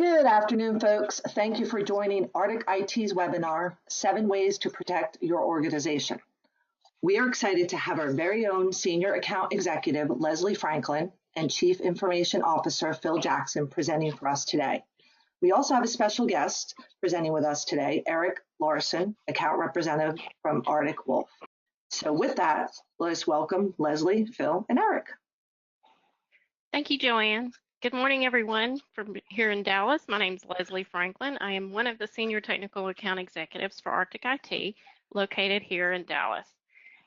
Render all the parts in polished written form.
Good afternoon, folks. Thank you for joining Arctic IT's webinar, 7 Ways to Protect Your Organization. We are excited to have our very own Senior Account Executive, Leslie Franklin, and Chief Information Officer, Phil Jackson, presenting for us today. We also have a special guest presenting with us today, Aarec Larsen, Account Representative from Arctic Wolf. So with that, let's welcome Leslie, Phil, and Aarec. Thank you, Joanne. Good morning, everyone from here in Dallas. My name is Leslie Franklin. I am one of the Senior Technical Account Executives for Arctic IT, located here in Dallas.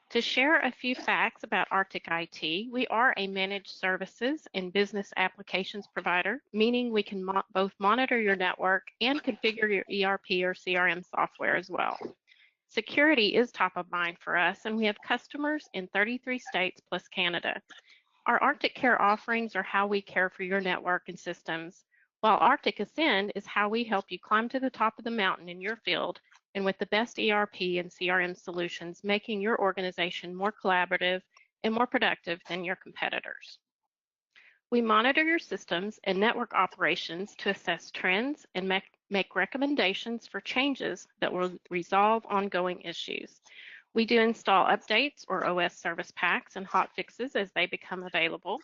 To share a few facts about Arctic IT, we are a managed services and business applications provider, meaning we can both monitor your network and configure your ERP or CRM software as well. Security is top of mind for us, and we have customers in 33 states plus Canada. Our ArcticCare offerings are how we care for your network and systems, while Arctic Ascend is how we help you climb to the top of the mountain in your field and with the best ERP and CRM solutions, making your organization more collaborative and more productive than your competitors. We monitor your systems and network operations to assess trends and make recommendations for changes that will resolve ongoing issues. We do install updates or OS service packs and hot fixes as they become available.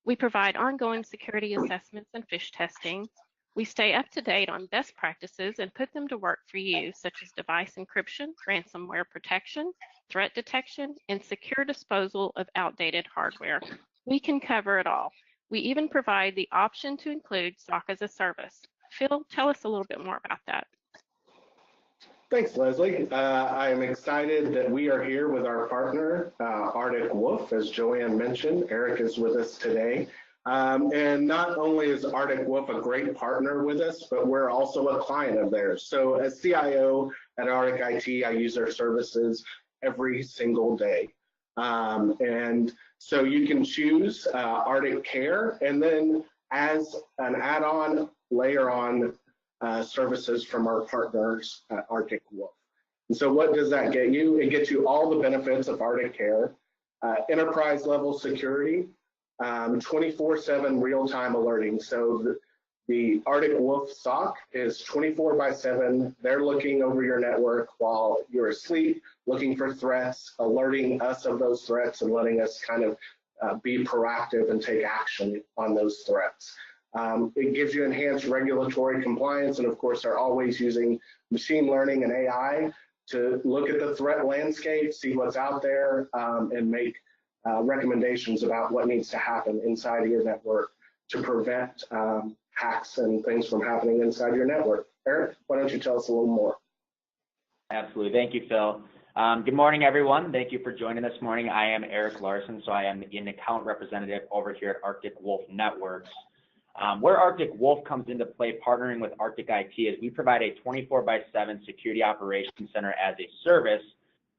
We provide ongoing security assessments and phish testing. We stay up to date on best practices and put them to work for you, such as device encryption, ransomware protection, threat detection, and secure disposal of outdated hardware. We can cover it all. We even provide the option to include SOC as a service. Phil, tell us a little bit more about that. Thanks, Leslie. I am excited that we are here with our partner, Arctic Wolf. As Joanne mentioned, Aarec is with us today. And not only is Arctic Wolf a great partner with us, but we're also a client of theirs. So as CIO at Arctic IT, I use their services every single day. And so you can choose ArcticCare, and then as an add-on, layer on services from our partners at Arctic Wolf. And so what does that get you? It gets you all the benefits of ArcticCare, enterprise level security, 24/7 real-time alerting. So the Arctic Wolf SOC is 24/7. They're looking over your network while you're asleep, looking for threats, alerting us of those threats, and letting us kind of be proactive and take action on those threats. It gives you enhanced regulatory compliance, and of course, they're always using machine learning and AI to look at the threat landscape, see what's out there, and make recommendations about what needs to happen inside of your network to prevent hacks and things from happening inside your network. Aarec, why don't you tell us a little more? Absolutely. Thank you, Phil. Good morning, everyone. Thank you for joining this morning. I am Aarec Larsen, so I am an account representative over here at Arctic Wolf Networks. Where Arctic Wolf comes into play partnering with Arctic IT is we provide a 24/7 security operations center as a service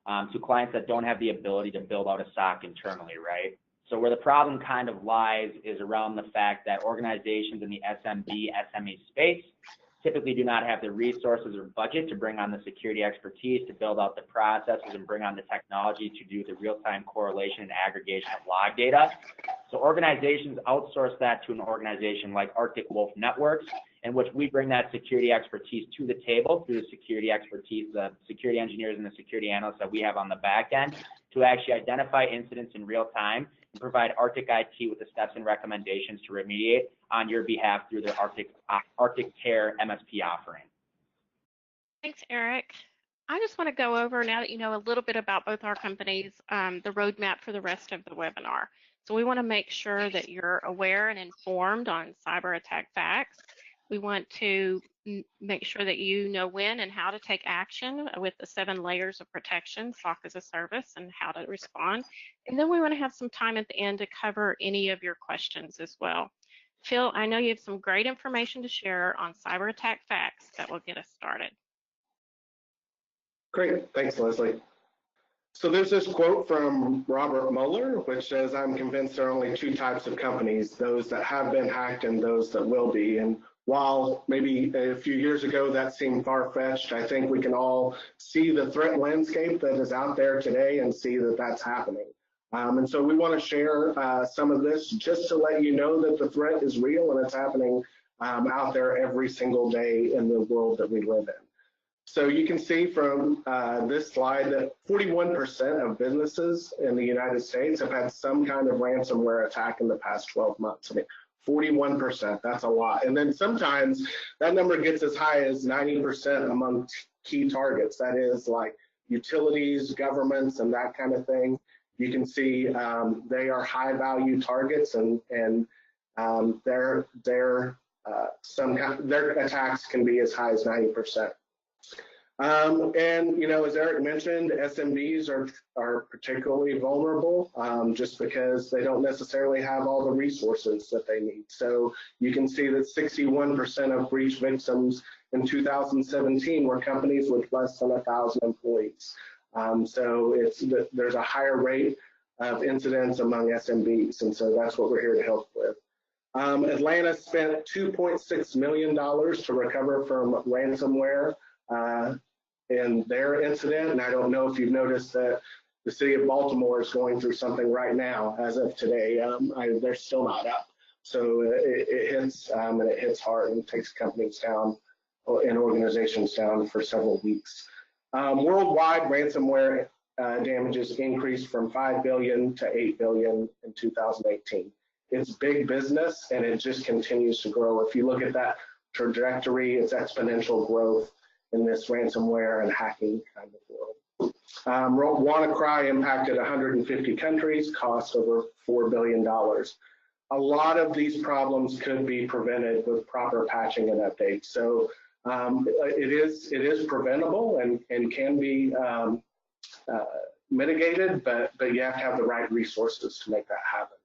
to clients that don't have the ability to build out a SOC internally, right? So where the problem kind of lies is around the fact that organizations in the SMB, SME space typically do not have the resources or budget to bring on the security expertise to build out the processes and bring on the technology to do the real-time correlation and aggregation of log data. So organizations outsource that to an organization like Arctic Wolf Networks, in which we bring that security expertise to the table through the security expertise, the security engineers and the security analysts that we have on the back end to actually identify incidents in real time and provide Arctic IT with the steps and recommendations to remediate on your behalf through their ArcticCare MSP offering. Thanks, Aarec. I just want to go over, now that you know a little bit about both our companies, the roadmap for the rest of the webinar. So we want to make sure that you're aware and informed on cyber attack facts. We want to make sure that you know when and how to take action with the 7 layers of protection, SOC as a service, and how to respond. And then we want to have some time at the end to cover any of your questions as well. Phil, I know you have some great information to share on cyber attack facts that will get us started. Great, thanks, Leslie. So there's this quote from Robert Mueller, which says, "I'm convinced there are only 2 types of companies, those that have been hacked and those that will be." And while maybe a few years ago that seemed far-fetched, I think we can all see the threat landscape that is out there today and see that that's happening. And so we want to share some of this just to let you know that the threat is real and it's happening out there every single day in the world that we live in. So you can see from this slide that 41% of businesses in the United States have had some kind of ransomware attack in the past 12 months. I mean, 41%, that's a lot. And then sometimes that number gets as high as 90% among key targets. That is like utilities, governments, and that kind of thing. You can see they are high value targets, and their attacks can be as high as 90%. And, you know, as Aarec mentioned, SMBs are particularly vulnerable just because they don't necessarily have all the resources that they need. So you can see that 61% of breach victims in 2017 were companies with less than 1,000 employees. So there's a higher rate of incidents among SMBs, and so that's what we're here to help with. Atlanta spent $2.6 million to recover from ransomware in their incident, and I don't know if you've noticed that the city of Baltimore is going through something right now as of today. They're still not up, so it hits and it hits hard and takes companies down and organizations down for several weeks. Worldwide ransomware damages increased from 5 billion to 8 billion in 2018. It's big business and it just continues to grow. If you look at that trajectory, it's exponential growth in this ransomware and hacking kind of world. WannaCry impacted 150 countries, cost over $4 billion. A lot of these problems could be prevented with proper patching and updates. So it is preventable and can be mitigated, but you have to have the right resources to make that happen.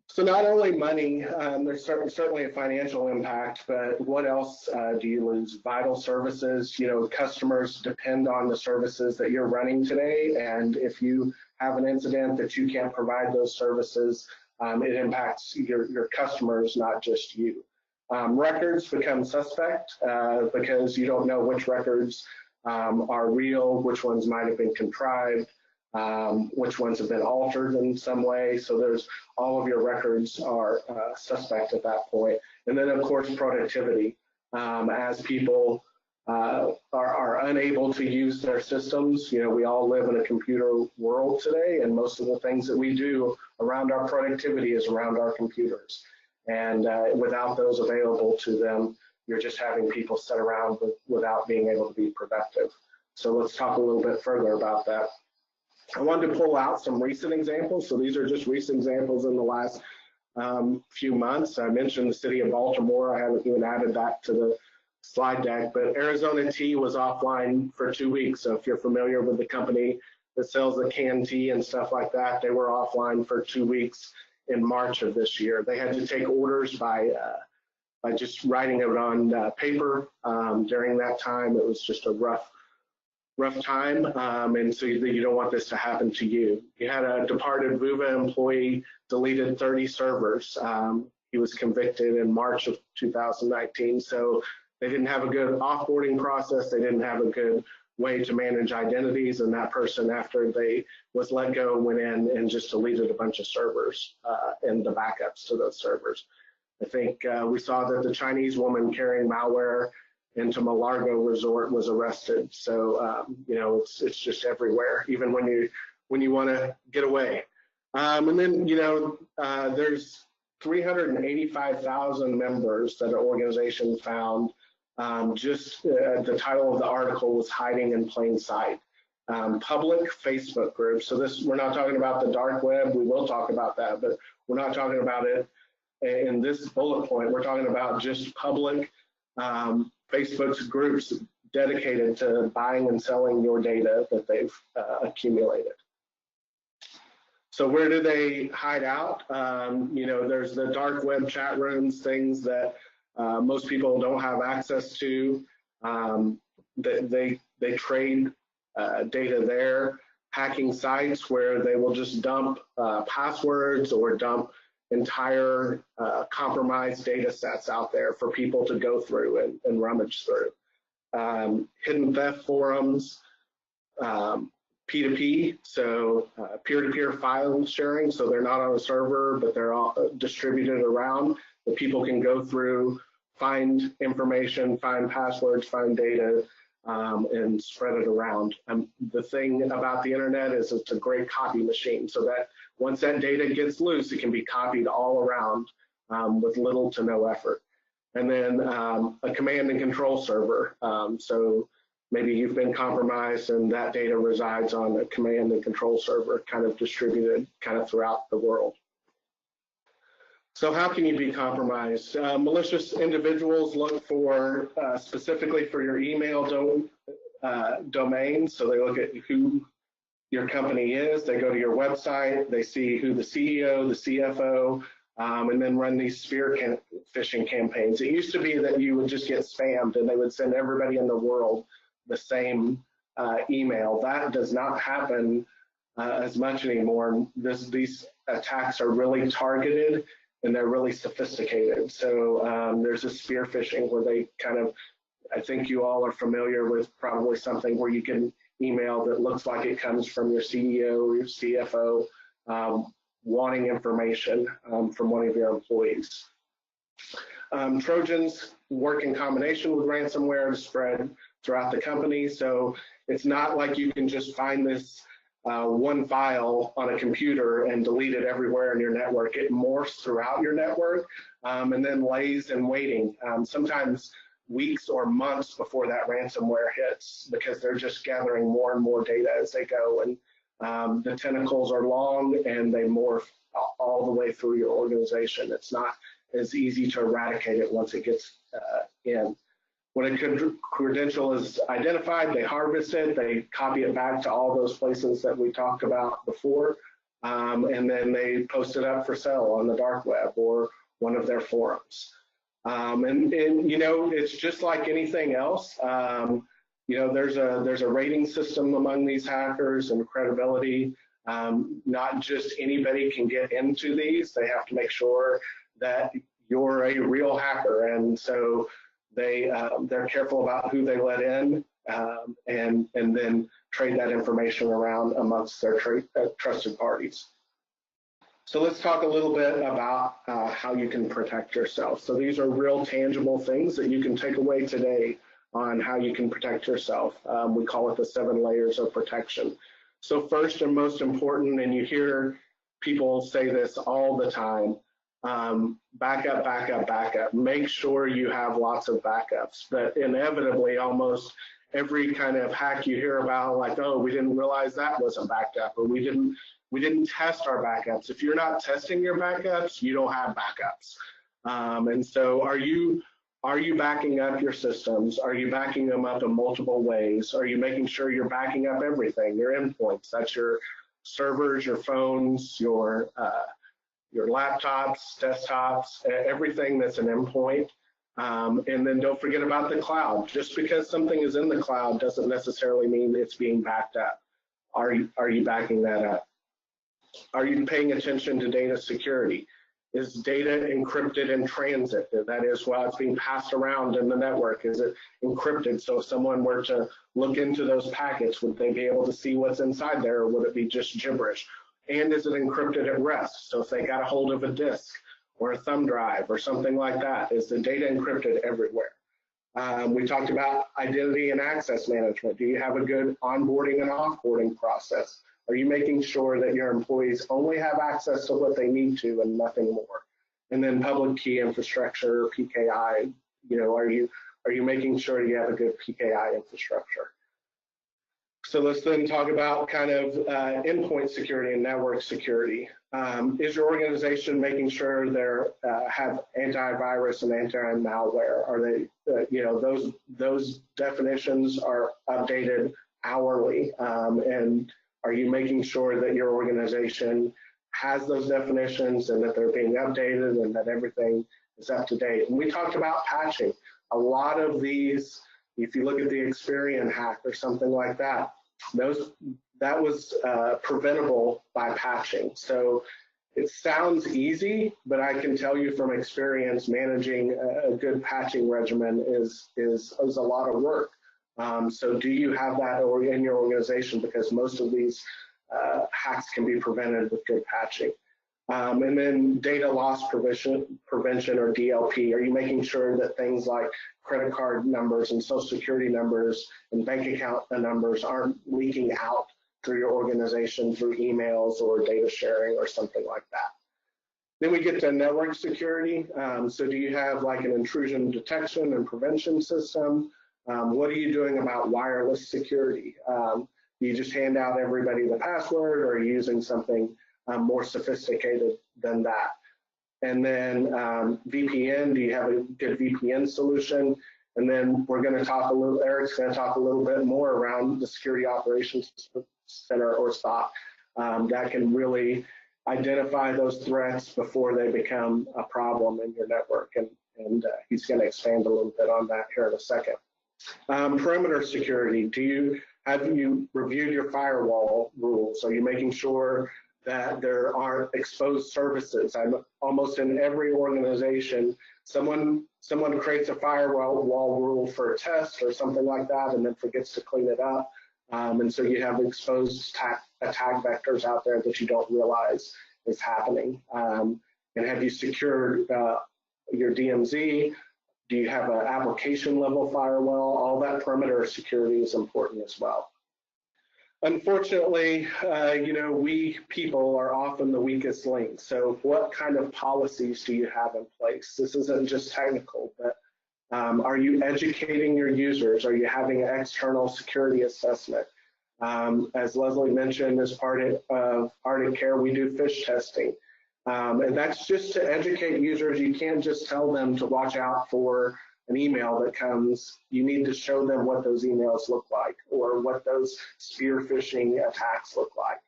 So not only money, there's certainly a financial impact, but what else do you lose? Vital services, you know, customers depend on the services that you're running today, and if you have an incident that you can't provide those services, it impacts your customers, not just you. Records become suspect because you don't know which records are real, which ones might have been contrived, which ones have been altered in some way. So there's all of your records are suspect at that point. And then of course productivity, as people are unable to use their systems. You know, we all live in a computer world today, and most of the things that we do around our productivity is around our computers. And without those available to them, you're just having people sit around without being able to be productive. So let's talk a little bit further about that. I wanted to pull out some recent examples. So these are just recent examples in the last few months. I mentioned the city of Baltimore. I haven't even added that to the slide deck, but Arizona Tea was offline for 2 weeks. So if you're familiar with the company that sells the canned tea and stuff like that, they were offline for 2 weeks in March of this year. They had to take orders by just writing it on paper. During that time, it was just a rough time, and so you don't want this to happen to you. You had a departed VUVA employee deleted 30 servers. He was convicted in March of 2019, so they didn't have a good offboarding process. They didn't have a good way to manage identities, and that person, after they was let go, went in and just deleted a bunch of servers and the backups to those servers. I think we saw that the Chinese woman carrying malware into Malargo Resort was arrested. So you know, it's just everywhere, even when you want to get away. And then, you know, there's 385,000 members that an organization found. Just the title of the article was hiding in plain sight. Public Facebook groups. So this, we're not talking about the dark web. We will talk about that, but we're not talking about it in this bullet point. We're talking about just public Facebook's groups dedicated to buying and selling your data that they've accumulated. So where do they hide out? You know, there's the dark web chat rooms, things that most people don't have access to. They trade data there. Hacking sites where they will just dump passwords or dump entire compromised data sets out there for people to go through and rummage through. Hidden theft forums, P2P, so peer-to-peer file sharing, so they're not on a server, but they're all distributed around, that people can go through find information, find passwords, find data, and spread it around. The thing about the internet is it's a great copy machine, so that once that data gets loose, it can be copied all around with little to no effort. And then a command and control server. So maybe you've been compromised and that data resides on a command and control server, kind of distributed kind of throughout the world. So how can you be compromised? Malicious individuals look for specifically for your email domain. So they look at who your company is. They go to your website. They see who the CEO, the CFO, and then run these spear phishing campaigns. It used to be that you would just get spammed and they would send everybody in the world the same email. That does not happen as much anymore. These attacks are really targeted and they're really sophisticated. So there's a spear phishing where they kind of, I think you all are familiar with probably something where you get an email that looks like it comes from your CEO or your CFO wanting information from one of your employees. Trojans work in combination with ransomware to spread throughout the company. So it's not like you can just find this one file on a computer and delete it everywhere in your network. It morphs throughout your network and then lays in waiting, sometimes weeks or months before that ransomware hits, because they're just gathering more and more data as they go. And the tentacles are long and they morph all the way through your organization. It's not as easy to eradicate it once it gets in. When a credential is identified, they harvest it, they copy it back to all those places that we talked about before, and then they post it up for sale on the dark web or one of their forums. And you know, it's just like anything else. You know, there's a rating system among these hackers and credibility. Not just anybody can get into these. They have to make sure that you're a real hacker, and so they're careful about who they let in, and then trade that information around amongst their trusted parties. So let's talk a little bit about how you can protect yourself. So these are real tangible things that you can take away today on how you can protect yourself. We call it the 7 layers of protection. So first and most important, and you hear people say this all the time, backup, backup, backup. Make sure you have lots of backups. But inevitably, almost every kind of hack you hear about, like, oh, we didn't realize that was a backup, or we didn't test our backups. If you're not testing your backups, you don't have backups. And so are you backing up your systems? Are you backing them up in multiple ways? Are you making sure you're backing up everything, your endpoints? That's your servers, your phones, your laptops, desktops, everything that's an endpoint. And then don't forget about the cloud. Just because something is in the cloud doesn't necessarily mean it's being backed up. Are you backing that up? Are you paying attention to data security? Is data encrypted in transit? That is, while it's being passed around in the network, is it encrypted? So if someone were to look into those packets, would they be able to see what's inside there, or would it be just gibberish? And is it encrypted at rest? So if they got a hold of a disk or a thumb drive or something like that, is the data encrypted everywhere? We talked about identity and access management. Do you have a good onboarding and offboarding process? Are you making sure that your employees only have access to what they need to and nothing more? And then public key infrastructure, PKI, you know, are you making sure you have a good PKI infrastructure? So let's then talk about kind of endpoint security and network security. Is your organization making sure they have antivirus and anti-malware? Are they, you know, those definitions are updated hourly, and are you making sure that your organization has those definitions and that they're being updated and that everything is up to date? And we talked about patching. A lot of these, if you look at the Experian hack or something like that, that was preventable by patching. So it sounds easy, but I can tell you from experience, managing a good patching regimen is a lot of work. So do you have that in your organization? Because most of these hacks can be prevented with good patching. And then data loss prevention or DLP. Are you making sure that things like credit card numbers and social security numbers and bank account numbers aren't leaking out through your organization through emails or data sharing or something like that? Then we get to network security. So do you have like an intrusion detection and prevention system? What are you doing about wireless security? Do you just hand out everybody the password, or are you using something more sophisticated than that? And then VPN, do you have a good VPN solution? And then we're going to talk a little, Eric's going to talk a little bit more around the Security Operations Center or SOC that can really identify those threats before they become a problem in your network. And he's going to expand a little bit on that here in a second. Perimeter security, have you reviewed your firewall rules? Are you making sure that there aren't exposed services? I'm almost in every organization, someone creates a firewall rule for a test or something like that and then forgets to clean it up. And so you have exposed attack vectors out there that you don't realize is happening. And have you secured your DMZ? Do you have an application level firewall? All that perimeter security is important as well. Unfortunately, we people are often the weakest link. So what kind of policies do you have in place? This isn't just technical, but are you educating your users? Are you having an external security assessment? As Leslie mentioned, as part of ArcticCares, we do fish testing. And that's just to educate users. You can't just tell them to watch out for an email that comes. You need to show them what those emails look like or what those spear phishing attacks look like.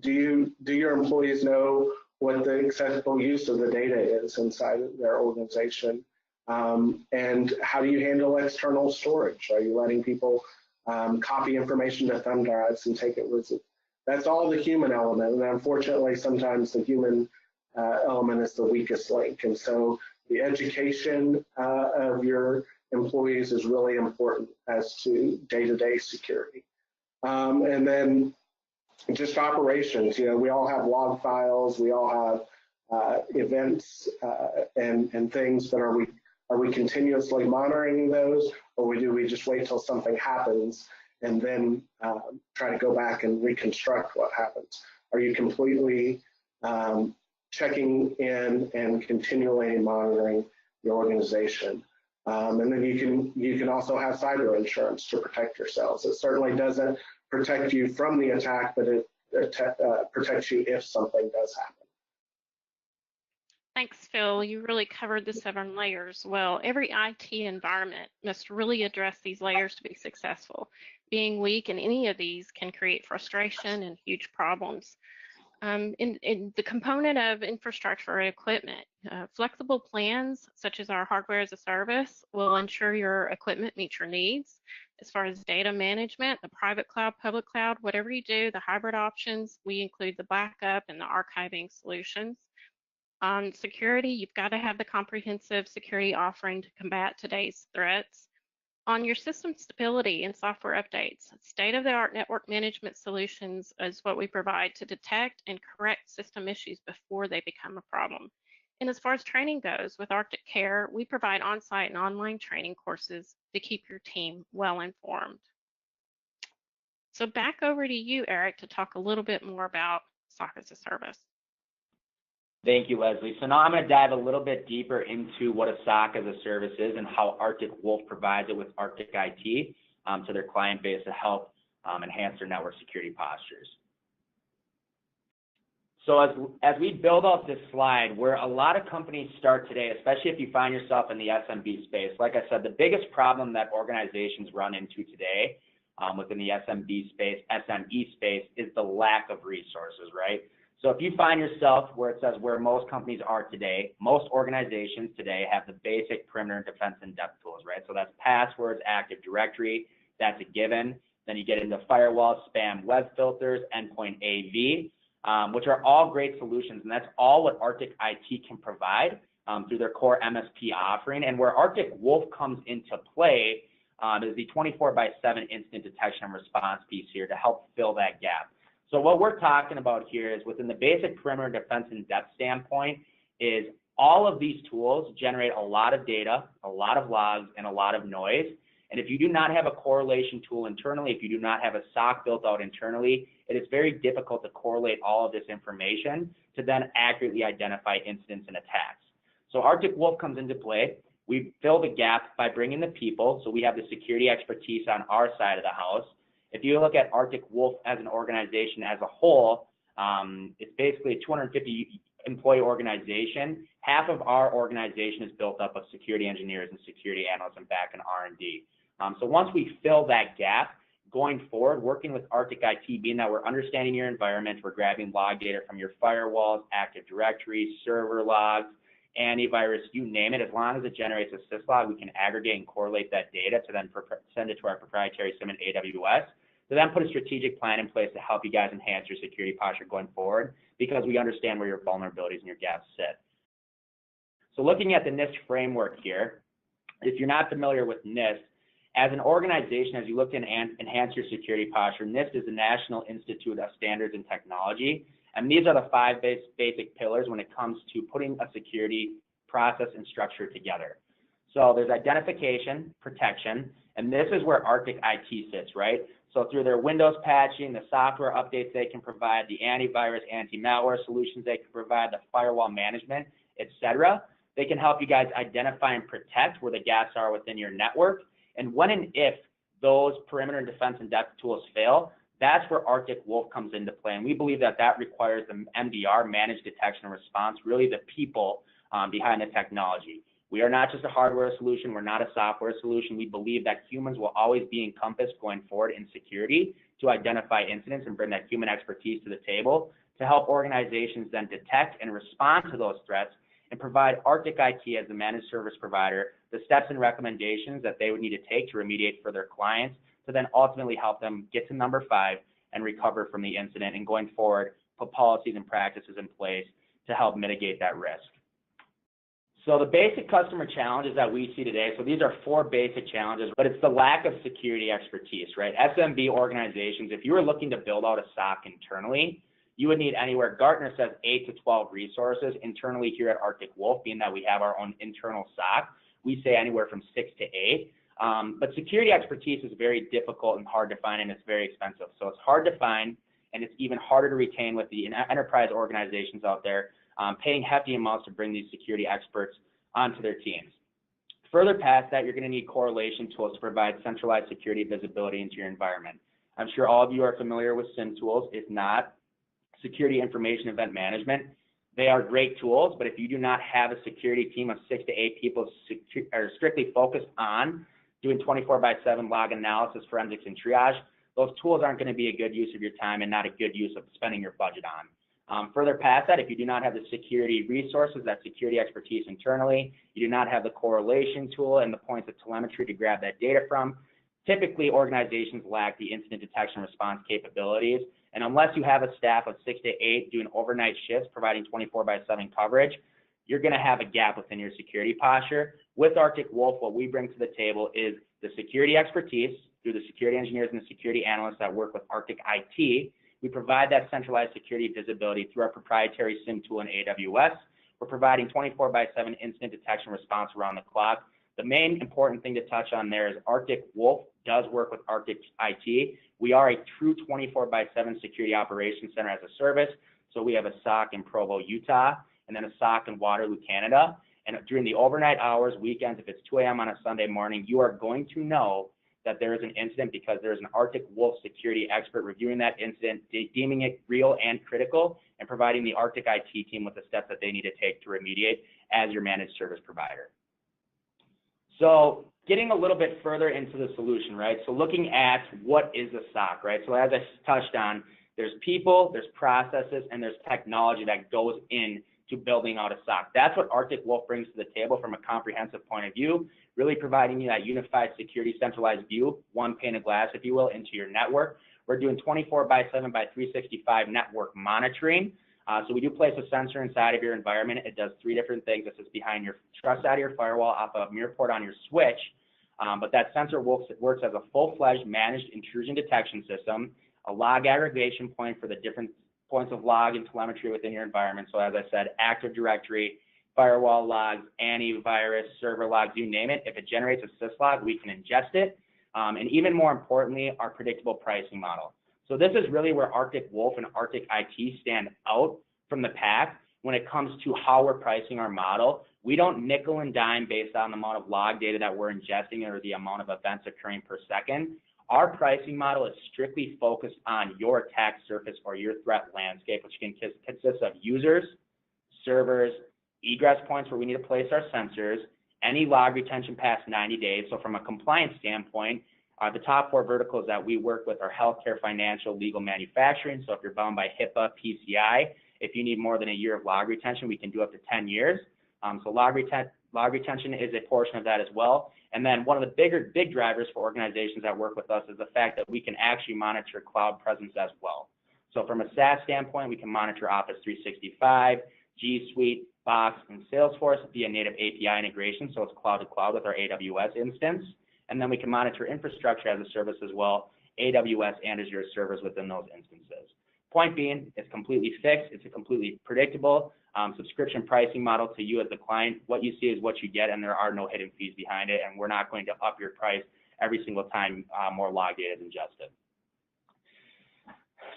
Do your employees know what the acceptable use of the data is inside of their organization? And how do you handle external storage? Are you letting people copy information to thumb drives and take it with it? That's all the human element, and unfortunately, sometimes the human element is the weakest link. And so the education of your employees is really important as to day-to-day security. And then just operations. We all have log files, we all have events and things, but are we continuously monitoring those, or do we just wait till something happens and then try to go back and reconstruct what happens? Are you completely checking in and continually monitoring your organization? And then you can also have cyber insurance to protect yourselves. It certainly doesn't protect you from the attack, but it protects you if something does happen. Thanks, Phil. You really covered the 7 layers well. Every IT environment must really address these layers to be successful. Being weak in any of these can create frustration and huge problems. In the component of infrastructure or equipment, flexible plans such as our hardware as a service will ensure your equipment meets your needs. As far as data management, the private cloud, public cloud, whatever you do, the hybrid options, we include the backup and the archiving solutions. On security, you've got to have the comprehensive security offering to combat today's threats. On your system stability and software updates, state-of-the-art network management solutions is what we provide to detect and correct system issues before they become a problem. And as far as training goes, with ArcticCares, we provide on-site and online training courses to keep your team well informed. So back over to you, Aarec, to talk a little bit more about SOC as a service. Thank you, Leslie. So now I'm going to dive a little bit deeper into what a SOC as a service is and how Arctic Wolf provides it with Arctic IT to their client base to help enhance their network security postures. So as we build out this slide, where a lot of companies start today, especially if you find yourself in the SMB space, like I said, the biggest problem that organizations run into today within the SME space is the lack of resources, right? So if you find yourself where it says where most companies are today, most organizations today have the basic perimeter defense in-depth tools, right? So that's passwords, Active Directory, that's a given. Then you get into firewall, spam, web filters, endpoint AV, which are all great solutions. And that's all what Arctic IT can provide through their core MSP offering. And where Arctic Wolf comes into play is the 24/7 incident detection and response piece here to help fill that gap. So what we're talking about here is within the basic perimeter defense in depth standpoint is all of these tools generate a lot of data, a lot of logs, and a lot of noise. And if you do not have a correlation tool internally, if you do not have a SOC built out internally, it is very difficult to correlate all of this information to then accurately identify incidents and attacks. So Arctic Wolf comes into play. We fill the gap by bringing the people, so we have the security expertise on our side of the house. If you look at Arctic Wolf as an organization as a whole, it's basically a 250 employee organization. Half of our organization is built up of security engineers and security analysts and back in R&D. So once we fill that gap, going forward, working with Arctic IT, being that we're understanding your environment, we're grabbing log data from your firewalls, Active Directory, server logs, antivirus, you name it, as long as it generates a syslog, we can aggregate and correlate that data to then send it to our proprietary SIM in AWS, to then put a strategic plan in place to help you guys enhance your security posture going forward, because we understand where your vulnerabilities and your gaps sit. So looking at the NIST framework here, if you're not familiar with NIST, as an organization, as you look to enhance your security posture, NIST is the National Institute of Standards and Technology, and these are the 5 basic pillars when it comes to putting a security process and structure together. So there's identification, protection, and this is where Arctic IT sits, right? So through their Windows patching, the software updates they can provide, the antivirus, anti-malware solutions they can provide, the firewall management, etc., they can help you guys identify and protect where the gaps are within your network. And when and if those perimeter defense and depth tools fail, that's where Arctic Wolf comes into play. And we believe that that requires the MDR, Managed Detection and Response, really the people behind the technology. We are not just a hardware solution. We're not a software solution. We believe that humans will always be encompassed going forward in security to identify incidents and bring that human expertise to the table to help organizations then detect and respond to those threats and provide Arctic IT as the managed service provider the steps and recommendations that they would need to take to remediate for their clients to then ultimately help them get to number 5 and recover from the incident, and going forward, put policies and practices in place to help mitigate that risk. So the basic customer challenges that we see today, so these are 4 basic challenges, but it's the lack of security expertise, right? SMB organizations, if you were looking to build out a SOC internally, you would need anywhere, Gartner says 8 to 12 resources. Internally here at Arctic Wolf, being that we have our own internal SOC, we say anywhere from 6 to 8. But security expertise is very difficult and hard to find, and it's very expensive. So it's hard to find, and it's even harder to retain with the enterprise organizations out there, paying hefty amounts to bring these security experts onto their teams. Further past that, you're going to need correlation tools to provide centralized security visibility into your environment. I'm sure all of you are familiar with SIM tools. If not, security information event management. They are great tools, but if you do not have a security team of 6 to 8 people are strictly focused on doing 24/7 log analysis, forensics, and triage, those tools aren't going to be a good use of your time and not a good use of spending your budget on. Further past that, if you do not have the security resources, that security expertise internally, you do not have the correlation tool and the points of telemetry to grab that data from, typically organizations lack the incident detection response capabilities. And unless you have a staff of 6 to 8 doing overnight shifts, providing 24/7 coverage, you're going to have a gap within your security posture. With Arctic Wolf, what we bring to the table is the security expertise through the security engineers and the security analysts that work with Arctic IT. We provide that centralized security visibility through our proprietary SIM tool in AWS. We're providing 24/7 incident detection response around the clock. The main important thing to touch on there is Arctic Wolf does work with Arctic IT. We are a true 24/7 security operations center as a service. So we have a SOC in Provo, Utah, and then a SOC in Waterloo, Canada. And during the overnight hours, weekends, if it's 2 a.m. on a Sunday morning, you are going to know that there is an incident because there is an Arctic Wolf security expert reviewing that incident, deeming it real and critical, and providing the Arctic IT team with the steps that they need to take to remediate as your managed service provider. So getting a little bit further into the solution, right? So looking at what is a SOC, right? So as I touched on, there's people, there's processes, and there's technology that goes in to building out a SOC. That's what Arctic Wolf brings to the table from a comprehensive point of view, really providing you that unified security centralized view, one pane of glass, if you will, into your network. We're doing 24/7 by 365 network monitoring. So we do place a sensor inside of your environment. It does 3 different things. This is behind your trust side of your firewall, off of mirror port on your switch. But that sensor works as a full-fledged managed intrusion detection system. a log aggregation point for the different points of log and telemetry within your environment. So as I said, Active Directory, firewall logs, antivirus, server logs, you name it. If it generates a syslog, we can ingest it. And even more importantly, our predictable pricing model. So this is really where Arctic Wolf and Arctic IT stand out from the pack when it comes to how we're pricing our model. We don't nickel and dime based on the amount of log data that we're ingesting or the amount of events occurring per second. Our pricing model is strictly focused on your attack surface or your threat landscape, which can consist of users, servers, egress points where we need to place our sensors, any log retention past 90 days. So from a compliance standpoint, the top 4 verticals that we work with are healthcare, financial, legal, manufacturing. So if you're bound by HIPAA, PCI, if you need more than a year of log retention, we can do up to 10 years. So log retention is a portion of that as well. And then one of the big drivers for organizations that work with us is the fact that we can actually monitor cloud presence as well. So from a SaaS standpoint, we can monitor Office 365, G Suite, Box, and Salesforce via native API integration. So it's cloud to cloud with our AWS instance. And then we can monitor infrastructure as a service as well, AWS and Azure servers within those instances. Point being, it's completely fixed. It's a completely predictable subscription pricing model to you as the client. What you see is what you get, and there are no hidden fees behind it. And we're not going to up your price every single time more log data is ingested.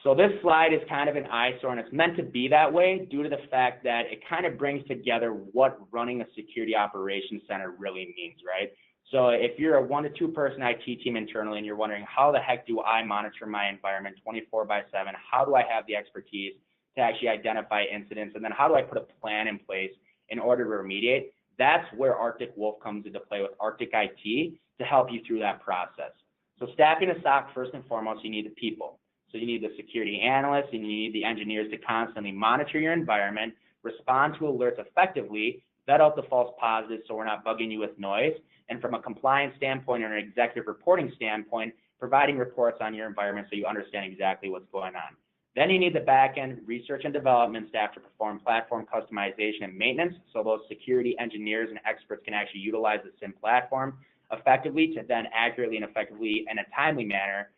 So this slide is kind of an eyesore, and it's meant to be that way due to the fact that it kind of brings together what running a security operations center really means, right? So if you're a 1 to 2 person IT team internally and you're wondering, how the heck do I monitor my environment 24/7? How do I have the expertise to actually identify incidents? And then how do I put a plan in place in order to remediate? That's where Arctic Wolf comes into play with Arctic IT to help you through that process. So staffing a SOC, first and foremost, you need the people. So you need the security analysts and you need the engineers to constantly monitor your environment, respond to alerts effectively, vet out the false positives so we're not bugging you with noise. And from a compliance standpoint or an executive reporting standpoint, providing reports on your environment so you understand exactly what's going on. Then you need the back-end research and development staff to perform platform customization and maintenance, so those security engineers and experts can actually utilize the SIM platform effectively to then accurately and effectively in a timely manner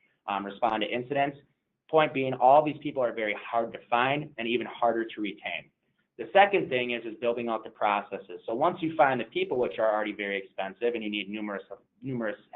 respond to incidents. Point being, all these people are very hard to find and even harder to retain. The second thing is building out the processes. So once you find the people, which are already very expensive and you need numerous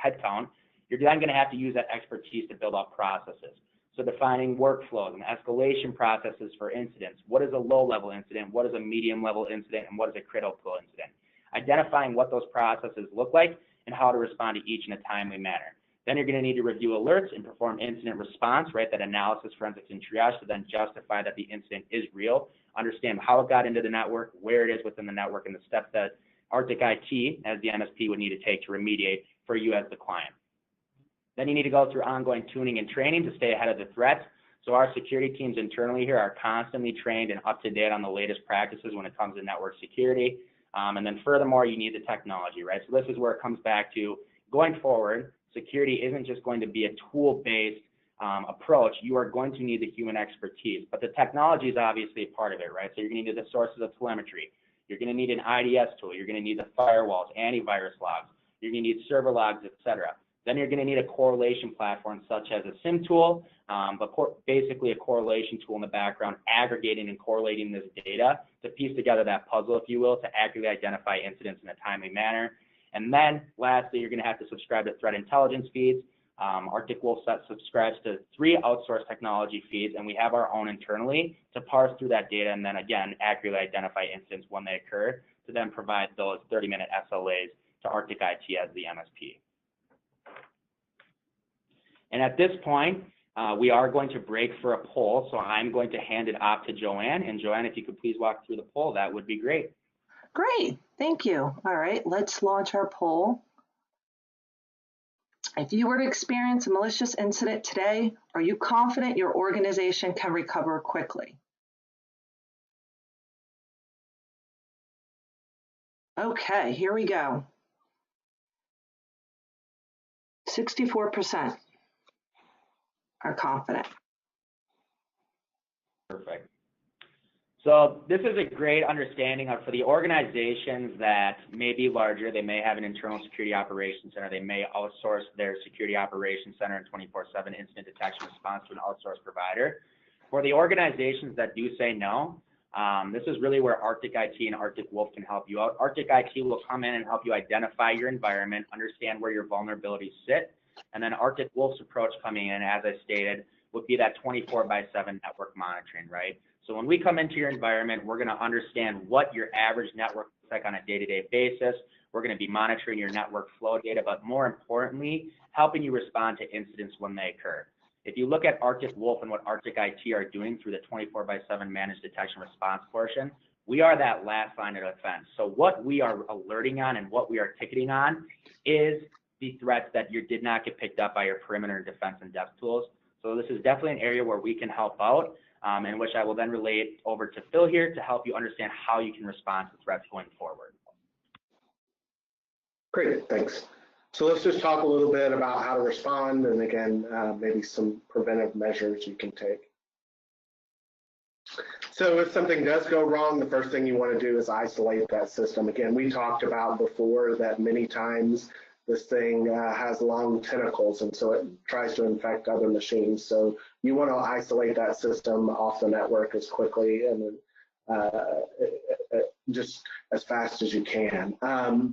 headcount, you're then going to have to use that expertise to build out processes. So defining workflows and escalation processes for incidents. What is a low-level incident? What is a medium-level incident? And what is a critical incident? Identifying what those processes look like and how to respond to each in a timely manner. Then you're going to need to review alerts and perform incident response, right? That analysis, forensics, and triage to then justify that the incident is real, understand how it got into the network, where it is within the network, and the steps that Arctic IT, as the MSP, would need to take to remediate for you as the client. Then you need to go through ongoing tuning and training to stay ahead of the threats. So our security teams internally here are constantly trained and up to date on the latest practices when it comes to network security. And then furthermore, you need the technology, right? So this is where it comes back to going forward. Security isn't just going to be a tool-based approach. You are going to need the human expertise, but the technology is obviously a part of it, right? So you're going to need the sources of telemetry. You're going to need an IDS tool. You're going to need the firewalls, antivirus logs. You're going to need server logs, etc. Then you're going to need a correlation platform such as a SIM tool, but basically a correlation tool in the background, aggregating and correlating this data to piece together that puzzle, if you will, to accurately identify incidents in a timely manner. And then lastly, you're going to have to subscribe to threat intelligence feeds. Arctic Wolf subscribes to 3 outsourced technology feeds, and we have our own internally to parse through that data and then again accurately identify incidents when they occur to then provide those 30-minute SLAs to Arctic IT as the MSP. And at this point, we are going to break for a poll, so I'm going to hand it off to Joanne. And Joanne, if you could please walk through the poll, that would be great. Great, thank you. All right, let's launch our poll. If you were to experience a malicious incident today, are you confident your organization can recover quickly? Okay, here we go. 64% are confident. Perfect. So this is a great understanding of, for the organizations that may be larger, they may have an internal security operations center, they may outsource their security operations center and 24/7 incident detection response to an outsourced provider. For the organizations that do say no, this is really where Arctic IT and Arctic Wolf can help you out. Arctic IT will come in and help you identify your environment, understand where your vulnerabilities sit, and then Arctic Wolf's approach coming in, as I stated, would be that 24/7 network monitoring, right? So when we come into your environment, we're going to understand what your average network looks like on a day-to-day basis. We're going to be monitoring your network flow data, but more importantly, helping you respond to incidents when they occur. If you look at Arctic Wolf and what Arctic IT are doing through the 24/7 managed detection response portion, we are that last line of defense. So what we are alerting on and what we are ticketing on is the threats that you did not get picked up by your perimeter defense and depth tools. So this is definitely an area where we can help out, and which I will then relate over to Phil here to help you understand how you can respond to threats going forward. Great, thanks. So let's just talk a little bit about how to respond, and again, maybe some preventive measures you can take. So if something does go wrong, the first thing you want to do is isolate that system. Again, we talked about before that many times this thing has long tentacles, and so it tries to infect other machines. So you want to isolate that system off the network as quickly and just as fast as you can.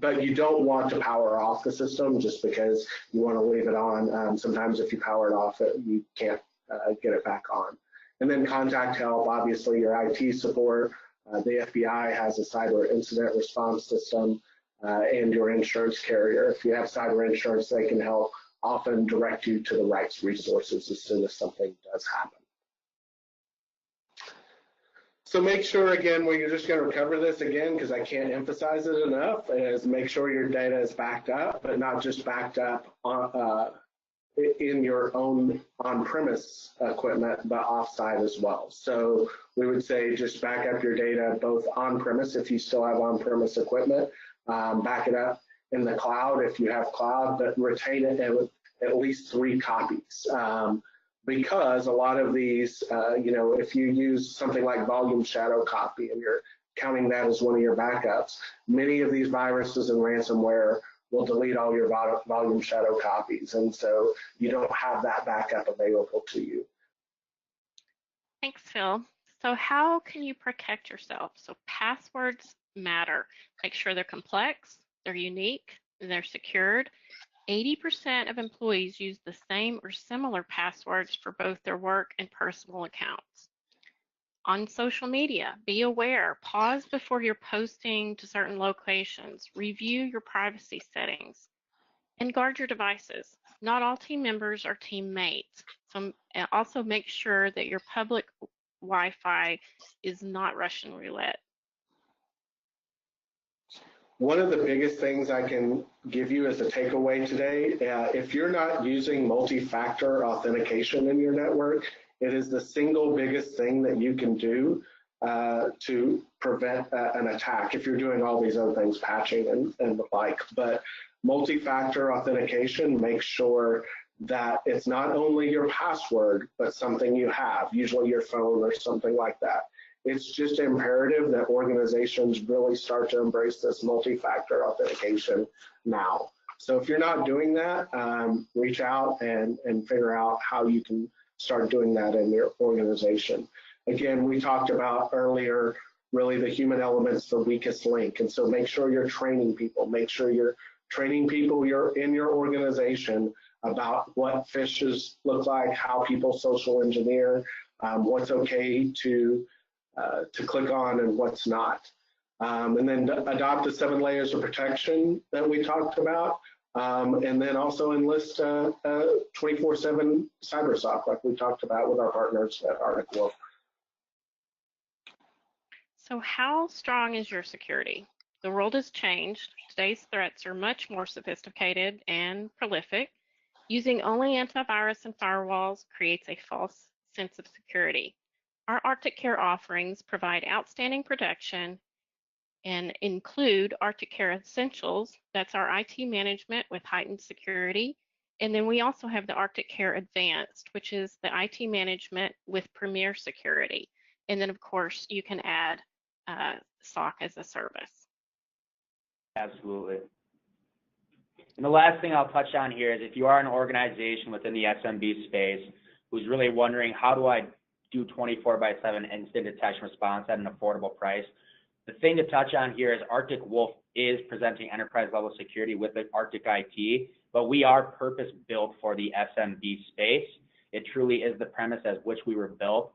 But you don't want to power off the system just because you want to leave it on. Sometimes if you power it off, you can't get it back on. And then contact help, obviously your IT support. The FBI has a cyber incident response system. And your insurance carrier. If you have cyber insurance, they can help often direct you to the right resources as soon as something does happen. So make sure, again, we're just going to cover this again because I can't emphasize it enough, is make sure your data is backed up, but not just backed up in your own on-premise equipment, but off-site as well. So we would say just back up your data both on-premise if you still have on-premise equipment, back it up in the cloud if you have cloud, but retain it at least 3 copies. Because a lot of these, if you use something like volume shadow copy and you're counting that as one of your backups, many of these viruses and ransomware will delete all your volume shadow copies. And so you don't have that backup available to you. Thanks, Phil. So how can you protect yourself? So passwords matter. Make sure they're complex, they're unique, and they're secured. 80% of employees use the same or similar passwords for both their work and personal accounts. On social media, be aware, pause before you're posting to certain locations, review your privacy settings, and guard your devices. Not all team members are teammates. So also make sure that your public Wi-Fi is not Russian roulette. One of the biggest things I can give you as a takeaway today, if you're not using multi-factor authentication in your network, it is the single biggest thing that you can do to prevent an attack if you're doing all these other things, patching and the like. But multi-factor authentication makes sure that it's not only your password, but something you have, usually your phone or something like that. It's just imperative that organizations really start to embrace this multi-factor authentication now. So if you're not doing that, reach out and figure out how you can start doing that in your organization. Again, we talked about earlier, really the human element's the weakest link. And so make sure you're training people. Make sure you're training people in your organization about what phishes look like, how people social engineer, what's okay to click on and what's not. And then adopt the 7 layers of protection that we talked about. And then also enlist 24/7 CyberSOC like we talked about with our partners at Arctic Wolf. So how strong is your security? The world has changed. Today's threats are much more sophisticated and prolific. Using only antivirus and firewalls creates a false sense of security. Our ArcticCare offerings provide outstanding protection and include ArcticCare Essentials. That's our IT management with heightened security. And then we also have the ArcticCare Advanced, which is the IT management with premier security. And then, of course, you can add SOC as a service. Absolutely. And the last thing I'll touch on here is if you are an organization within the SMB space who's really wondering, how do I do 24/7 instant detection response at an affordable price? The thing to touch on here is Arctic Wolf is presenting enterprise level security with the Arctic IT, but we are purpose built for the SMB space. It truly is the premise as which we were built.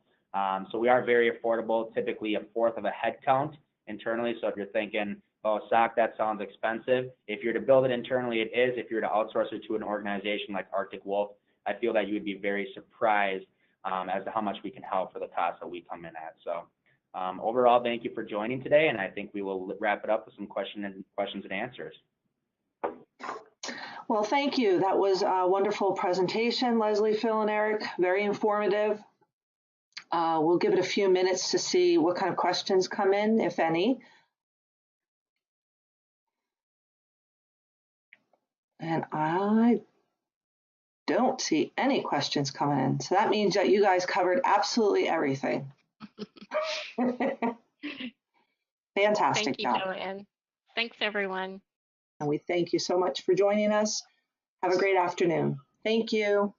So we are very affordable, typically a fourth of a head count internally. So if you're thinking, oh, SOC, that sounds expensive. If you're to build it internally, it is. If you're to outsource it to an organization like Arctic Wolf, I feel that you would be very surprised as to how much we can help for the cost that we come in at. So overall, thank you for joining today, and I think we will wrap it up with some questions and answers. Well, thank you. That was a wonderful presentation, Leslie, Phil, and Eric. Very informative. We'll give it a few minutes to see what kind of questions come in, if any. And I don't see any questions coming in. So that means that you guys covered absolutely everything. Fantastic Thank you, job. Joanne. Thanks, everyone. And we thank you so much for joining us. Have a great afternoon. Thank you.